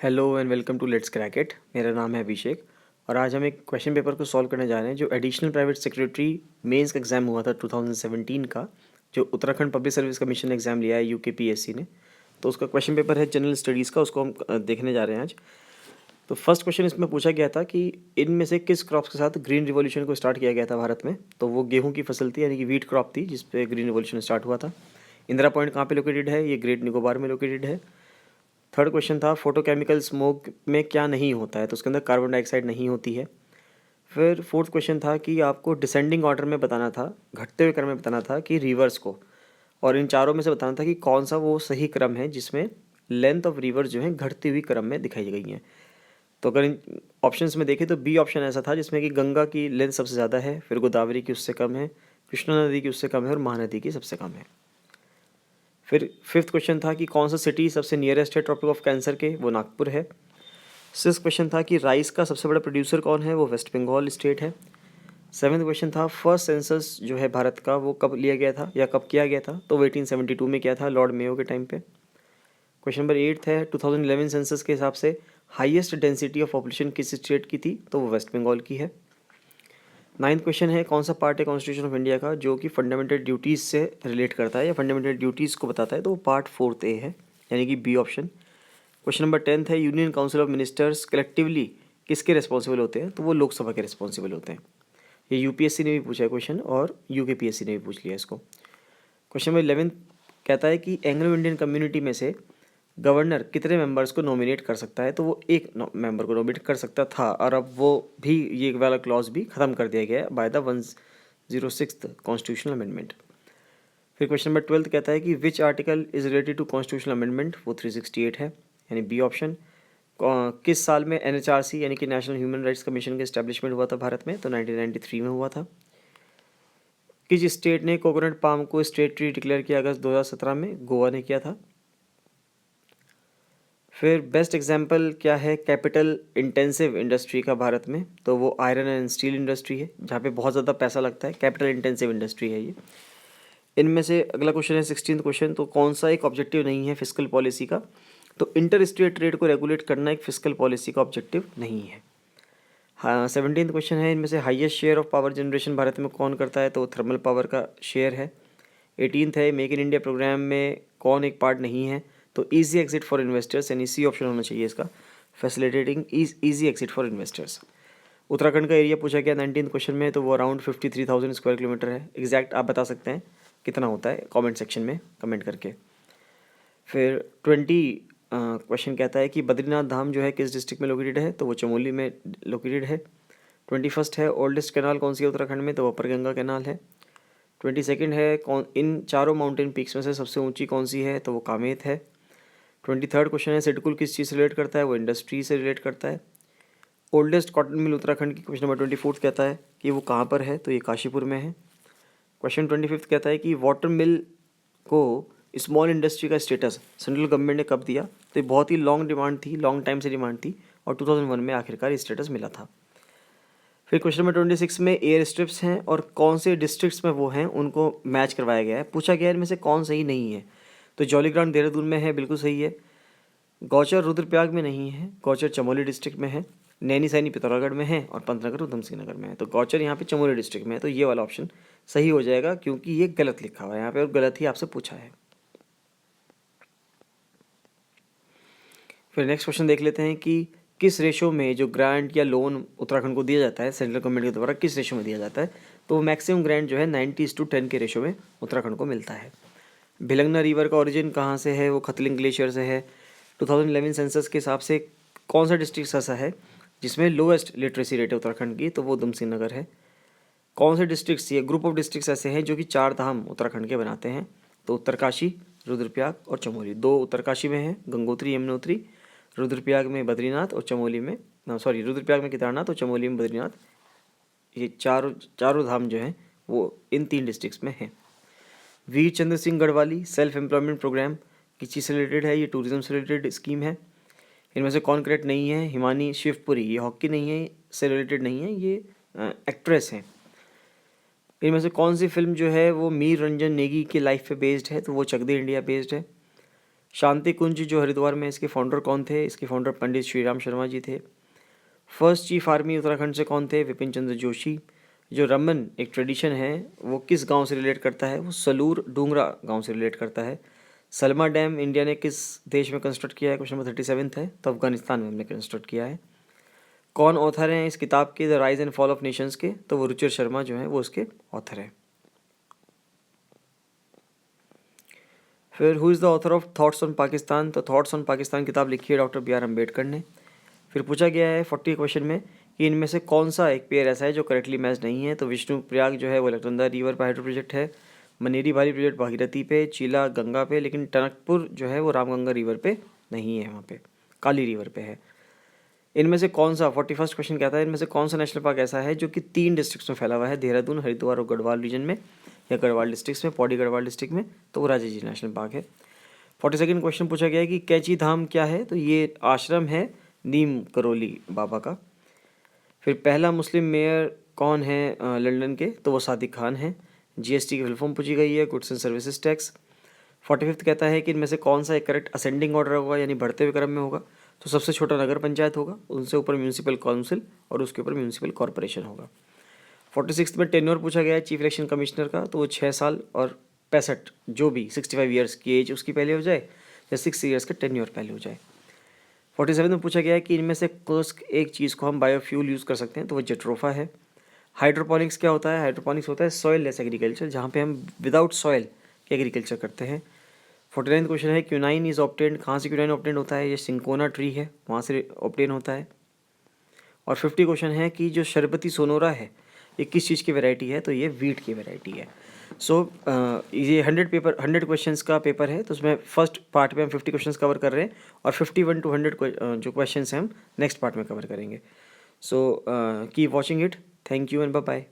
Hello and welcome to let's crack it. मेरा नाम है अभिषेक और आज हम एक क्वेश्चन पेपर को सॉल्व करने जा रहे हैं जो एडिशनल प्राइवेट सेक्रेटरी मेंस का एग्ज़ाम हुआ था 2017 का, जो Uttarakhand public service commission exam लिया है यूकेपीएससी ने। तो उसका क्वेश्चन पेपर है जनरल स्टडीज़ का, उसको हम देखने जा रहे हैं आज। तो फर्स्ट क्वेश्चन इसमें पूछा गया था कि इनमें से किस क्रॉप्स के साथ ग्रीन रिवॉल्यूशन को स्टार्ट किया गया था भारत में। तो वो गेहूँ की फसल थी, यानी कि वीट क्रॉप थी जिसपे ग्रीन रिवॉल्यूशन स्टार्ट हुआ था। इंदिरा पॉइंट कहाँ पे लोकेटेड है? ये ग्रेट निकोबार में लोकेटेड है। थर्ड क्वेश्चन था फोटोकेमिकल स्मोक में क्या नहीं होता है, तो उसके अंदर कार्बन डाइऑक्साइड नहीं होती है। फिर फोर्थ क्वेश्चन था कि आपको डिसेंडिंग ऑर्डर में बताना था, घटते हुए क्रम में बताना था कि रिवर्स को, और इन चारों में से बताना था कि कौन सा वो सही क्रम है जिसमें लेंथ ऑफ रिवर्स जो है घटती हुई क्रम में दिखाई गई हैं। तो अगर इन ऑप्शंस में देखें तो बी ऑप्शन ऐसा था जिसमें कि गंगा की लेंथ सबसे ज़्यादा है, फिर गोदावरी की उससे कम है, कृष्णा नदी की उससे कम है और महानदी की सबसे कम है। फिर फिफ्थ क्वेश्चन था कि कौन सा सिटी सबसे नियरेस्ट है ट्रॉपिक ऑफ कैंसर के, वो नागपुर है। सिक्स क्वेश्चन था कि राइस का सबसे बड़ा प्रोड्यूसर कौन है, वो वेस्ट बंगाल स्टेट है। सेवन्थ क्वेश्चन था फर्स्ट सेंसस जो है भारत का वो कब लिया गया था या कब किया गया था, तो वो 1872 में किया था, लॉर्ड मेयो के टाइम पे। क्वेश्चन नंबर 8 है 2011 सेंसस के हिसाब से हाईएस्ट डेंसिटी ऑफ पॉपुलेशन किस स्टेट की थी, तो वो वेस्ट बंगाल की है। नाइन्थ क्वेश्चन है कौन सा पार्ट है कॉन्स्टिट्यूशन ऑफ इंडिया का जो कि फंडामेंटल ड्यूटीज़ से रिलेट करता है या फंडामेंटल ड्यूटीज़ को बताता है, तो वो पार्ट 4 ए है, यानी कि बी ऑप्शन। क्वेश्चन नंबर 10 है union council of ministers collectively किसके रिस्पॉन्सिबल होते हैं, तो वो लोकसभा के रिस्पॉन्सिबल होते हैं। ये यूपीएससी ने भी पूछा है क्वेश्चन और यूकेपीएससी ने भी पूछ लिया इसको। क्वेश्चन नंबर 11 कहता है कि एंग्लो इंडियन कम्युनिटी में से गवर्नर कितने मेंबर्स को नॉमिनेट कर सकता है, तो वो एक मेंबर को नॉमिनेट कर सकता था और अब वो भी ये वाला क्लॉज भी ख़त्म कर दिया गया है by the 106th constitutional amendment. फिर क्वेश्चन नंबर 12 कहता है कि which article is related to constitutional amendment, वो 368 है, यानी बी ऑप्शन। किस साल में एनएचआरसी यानी कि नेशनल ह्यूमन राइट्स कमीशन का इस्टेब्लिशमेंट हुआ था भारत में, तो 1993 में हुआ था। किस स्टेट ने कोकोनट पाम को स्टेट ट्री डिक्लेयर किया अगस्त 2017 में, गोवा ने किया था। फिर बेस्ट एग्जांपल क्या है कैपिटल इंटेंसिव इंडस्ट्री का भारत में, तो वो आयरन एंड स्टील इंडस्ट्री है जहाँ पे बहुत ज़्यादा पैसा लगता है, कैपिटल इंटेंसिव इंडस्ट्री है ये। इनमें से अगला क्वेश्चन है 16th क्वेश्चन, तो कौन सा एक ऑब्जेक्टिव नहीं है फिस्कल पॉलिसी का, तो इंटर स्टेट ट्रेड को रेगुलेट करना एक फिस्कल पॉलिसी का ऑब्जेक्टिव नहीं है। हाँ 17th क्वेश्चन है इनमें से highest share of power generation Bharat में कौन करता है, तो थर्मल पावर का शेयर है। 18th है मेक इन इंडिया प्रोग्राम में कौन एक पार्ट नहीं है, तो ईजी एग्जिट फॉर इन्वेस्टर्स, यानी सी ऑप्शन होना चाहिए इसका, facilitating easy exit for investors. Uttarakhand का एरिया पूछा गया 19th क्वेश्चन में, तो वो अराउंड 53,000 स्क्वायर किलोमीटर है। एग्जैक्ट आप बता सकते हैं कितना होता है कमेंट सेक्शन में कमेंट करके। फिर 20 क्वेश्चन कहता है कि बद्रीनाथ धाम जो है किस डिस्ट्रिक्ट में लोकेटेड है, तो वो चमोली में लोकेटेड है। 21 है ओल्डेस्ट कैनाल कौन सी है उत्तराखंड में, तो वो अपर गंगा कैनाल है। 22 है कौन इन चारों माउंटेन पीक्स में से सबसे ऊंची कौन सी है, तो वो कामेत है। 23 क्वेश्चन है सिडकुल किस चीज़ से रिलेट करता है, वो इंडस्ट्री से रिलेट करता है। ओल्डेस्ट कॉटन मिल उत्तराखंड की क्वेश्चन नंबर 24 कहता है कि वो कहाँ पर है, तो ये काशीपुर में है। क्वेश्चन 25 कहता है कि वाटर मिल को स्मॉल इंडस्ट्री का स्टेटस सेंट्रल गवर्नमेंट ने कब दिया, तो ये बहुत ही लॉन्ग डिमांड थी, लॉन्ग टाइम से डिमांड थी और 2001 में आखिरकार स्टेटस मिला था। फिर क्वेश्चन नंबर 26 में एयर स्ट्रिप्स हैं और कौन से डिस्ट्रिक्ट्स में वो हैं उनको मैच करवाया गया है। पूछा गया है इनमें से कौन सही नहीं है, तो जौलीग्रांट देहरादून में है, बिल्कुल सही है। गौचर रुद्रप्रयाग में नहीं है, गौचर चमोली डिस्ट्रिक्ट में है। नैनी सैनी पिथौरागढ़ में है और पंतनगर उधम सिंह नगर में है, तो गौचर यहाँ पे चमोली डिस्ट्रिक्ट में है, तो ये वाला ऑप्शन सही हो जाएगा क्योंकि ये गलत लिखा हुआ है यहाँ पे और गलत ही आपसे पूछा है। फिर नेक्स्ट क्वेश्चन देख लेते हैं कि किस रेशो में जो ग्रांट या लोन उत्तराखंड को दिया जाता है सेंट्रल गवर्नमेंट के द्वारा, किस रेशो में दिया जाता है, तो मैक्सिमम ग्रांट जो है 90:10 के रेशो में उत्तराखंड को मिलता है। भिलंगना रिवर का ओरिजिन कहाँ से है, वो खतलिंग ग्लेशियर से है। 2011 सेंसस के हिसाब से कौन सा डिस्ट्रिक्ट ऐसा है जिसमें लोएस्ट लिटरेसी रेट है उत्तराखंड की, तो वो उधम सिंह नगर है। कौन से डिस्ट्रिक्ट्स ये ग्रुप ऑफ डिस्ट्रिक्ट्स ऐसे हैं जो कि 4 धाम उत्तराखंड के बनाते हैं, तो उत्तरकाशी, रुद्रप्रयाग और चमोली। 2 उत्तरकाशी में है गंगोत्री यमुनोत्री, रुद्रप्रयाग में बद्रीनाथ और चमोली में रुद्रप्रयाग में केदारनाथ और चमोली में बद्रीनाथ। ये चारों धाम जो हैं वो इन 3 डिस्ट्रिक्ट्स में हैं। Veer Chandra Singh Garhwali self employment programme किस चीज़ से रिलेटेड है, ये टूरिज्म से रिलेटेड स्कीम है। इनमें से कौन करेक्ट नहीं है, हिमानी शिवपुरी, ये हॉकी नहीं है से रिलेटेड नहीं है, ये एक्ट्रेस हैं। इनमें से कौन सी फिल्म जो है वो मीर रंजन नेगी की लाइफ पे बेस्ड है, तो वो चक दे इंडिया बेस्ड है। शांति कुंज जो हरिद्वार में, इसके फाउंडर कौन थे? इसके फाउंडर पंडित श्री राम शर्मा जी थे। फर्स्ट चीफ आर्मी उत्तराखंड से कौन थे? विपिन चंद्र जोशी। जो रमन एक ट्रेडिशन है वो किस गांव से रिलेट करता है? वो सलूर डूंगरा गांव से रिलेट करता है। सलमा डैम इंडिया ने किस देश में कंस्ट्रक्ट किया है? क्वेश्चन नंबर 37 है, तो अफगानिस्तान में हमने कंस्ट्रक्ट किया है। कौन ऑथर हैं इस किताब के the rise and fall of Nations के? तो वो रुचिर शर्मा जो है वो उसके ऑथर हैं। फिर who is the author of thoughts on Pakistan? तो थॉट्स ऑन पाकिस्तान किताब लिखी है डॉक्टर बी आर अम्बेडकर ने। फिर पूछा गया है 40 क्वेश्चन में कि इनमें से कौन सा एक पेयर ऐसा है जो करेक्टली मैच नहीं है? तो विष्णु प्रयाग जो है वो अलकनंदा रिवर पर हाइड्रो प्रोजेक्ट है, मनेरी भारी प्रोजेक्ट भागीरथी पे, चीला गंगा पे, लेकिन टनकपुर जो है वो रामगंगा रिवर पे नहीं है, वहाँ पे काली रिवर पे है। इनमें से कौन सा 41st क्वेश्चन कहता है इनमें से कौन सा नेशनल पार्क ऐसा है जो कि 3 डिस्ट्रिक्ट्स में फैला हुआ है? देहरादून, हरिद्वार और गढ़वाल रीजन में, या गढ़वाल डिस्ट्रिक्ट में, पौड़ी गढ़वाल डिस्ट्रिक्ट में, तो वो राजा जी नेशनल पार्क है। 42nd क्वेश्चन पूछा गया है कि कैची धाम क्या है? तो ये आश्रम है नीम करोली बाबा का। फिर पहला मुस्लिम मेयर कौन है लंदन के? तो वो सादिक खान है। जीएसटी की फुल फॉर्म पूछी गई है, goods and services tax. 45th कहता है कि इनमें से कौन सा एक करेक्ट असेंडिंग ऑर्डर होगा, यानी बढ़ते हुए क्रम में होगा? तो सबसे छोटा नगर पंचायत होगा, उनसे ऊपर म्यूनिसिपल काउंसिल और उसके ऊपर म्यूनिसिपल कॉरपोरेशन होगा। 46th में टेन्योर पूछा गया है चीफ इलेक्शन कमिश्नर का, तो वो 6 साल और 65 जो भी 65 ईयर्स की एज उसकी पहले हो जाए, या 6 ईयर्स का टेन्योर पहले हो जाए। 47 में पूछा गया है कि इनमें से कौन एक चीज़ को हम बायोफ्यूल यूज़ कर सकते हैं? तो वो जेट्रोफा है। हाइड्रोपोनिक्स क्या होता है? हाइड्रोपोनिक्स होता है सॉइल लेस एग्रीकल्चर, जहाँ पे हम विदाउट सॉइल के एग्रीकल्चर करते हैं। 49 क्वेश्चन है क्यूनाइन इज ऑब्टेन्ड, कहाँ से क्यूनाइन ऑब्टेन्ड होता है? ये सिंकोना ट्री है, वहाँ से ऑब्टेन होता है। और 50 क्वेश्चन है कि जो शरबती सोनोरा है ये किस चीज़ की वैरायटी है? तो ये वीट की वैरायटी है। सो ये 100 क्वेश्चंस का पेपर है, तो उसमें फर्स्ट पार्ट में हम 50 क्वेश्चंस कवर कर रहे हैं और 51 to 100 जो क्वेश्चंस हैं हम नेक्स्ट पार्ट में कवर करेंगे। So keep watching it, thank you and bye bye.